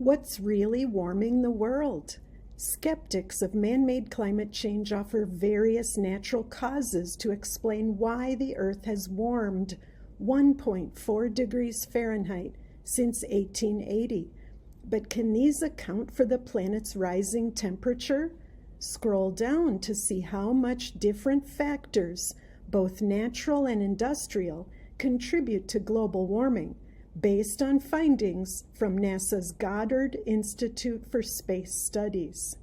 What's really warming the world? Skeptics of man-made climate change offer various natural causes to explain why the Earth has warmed 1.4 degrees Fahrenheit since 1880. But can these account for the planet's rising temperature? Scroll down to see how much different factors, both natural and industrial, contribute to global warming, based on findings from NASA's Goddard Institute for Space Studies.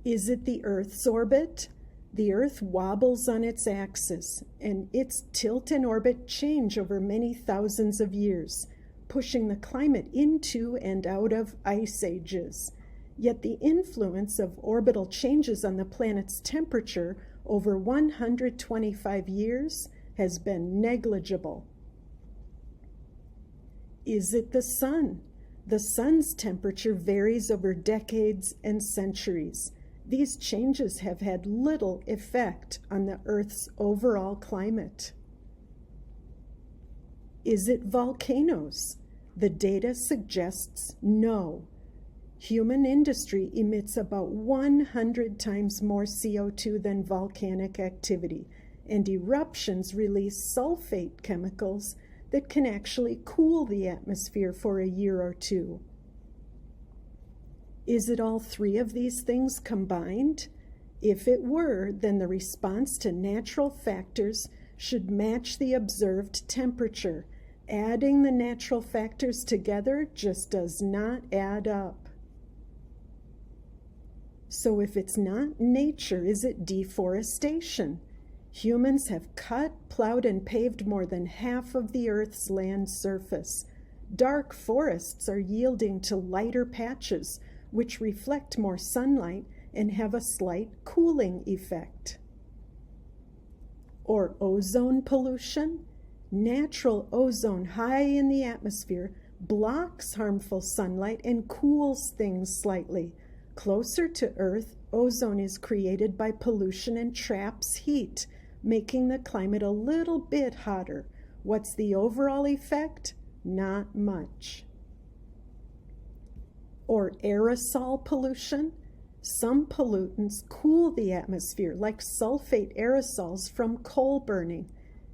Is it the Earth's orbit? The Earth wobbles on its axis, and its tilt and orbit change over many thousands of years, pushing the climate into and out of ice ages. Yet the influence of orbital changes on the planet's temperature over 125 years has been negligible. Is it the sun? The sun's temperature varies over decades and centuries. These changes have had little effect on the Earth's overall climate. Is it volcanoes? The data suggests no. Human industry emits about 100 times more CO2 than volcanic activity, and eruptions release sulfate chemicals that can actually cool the atmosphere for a year or two. Is it all three of these things combined? If it were, then the response to natural factors should match the observed temperature. Adding the natural factors together just does not add up. So if it's not nature, is it deforestation? Humans have cut, plowed, and paved more than half of the Earth's land surface. Dark forests are yielding to lighter patches, which reflect more sunlight and have a slight cooling effect. Or ozone pollution? Natural ozone high in the atmosphere blocks harmful sunlight and cools things slightly. Closer to Earth, ozone is created by pollution and traps heat, making the climate a little bit hotter. What's the overall effect? Not much. Or aerosol pollution? Some pollutants cool the atmosphere, like sulfate aerosols from coal burning.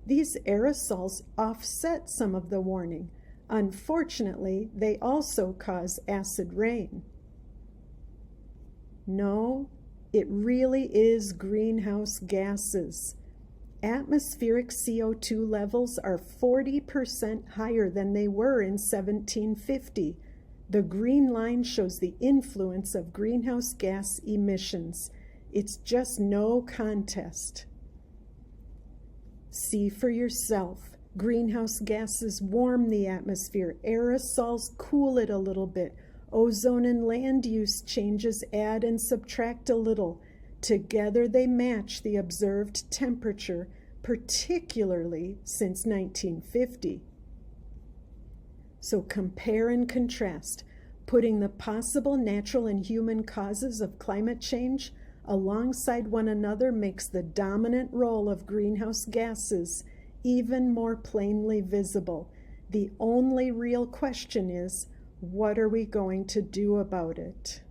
These aerosols offset some of the warming. Unfortunately, they also cause acid rain. No, it really is greenhouse gases. Atmospheric CO2 levels are 40% higher than they were in 1750. The green line shows the influence of greenhouse gas emissions. It's just no contest. See for yourself. Greenhouse gases warm the atmosphere. Aerosols cool it a little bit. Ozone and land use changes add and subtract a little. Together they match the observed temperature, particularly since 1950. So compare and contrast. Putting the possible natural and human causes of climate change alongside one another makes the dominant role of greenhouse gases even more plainly visible. The only real question is, what are we going to do about it?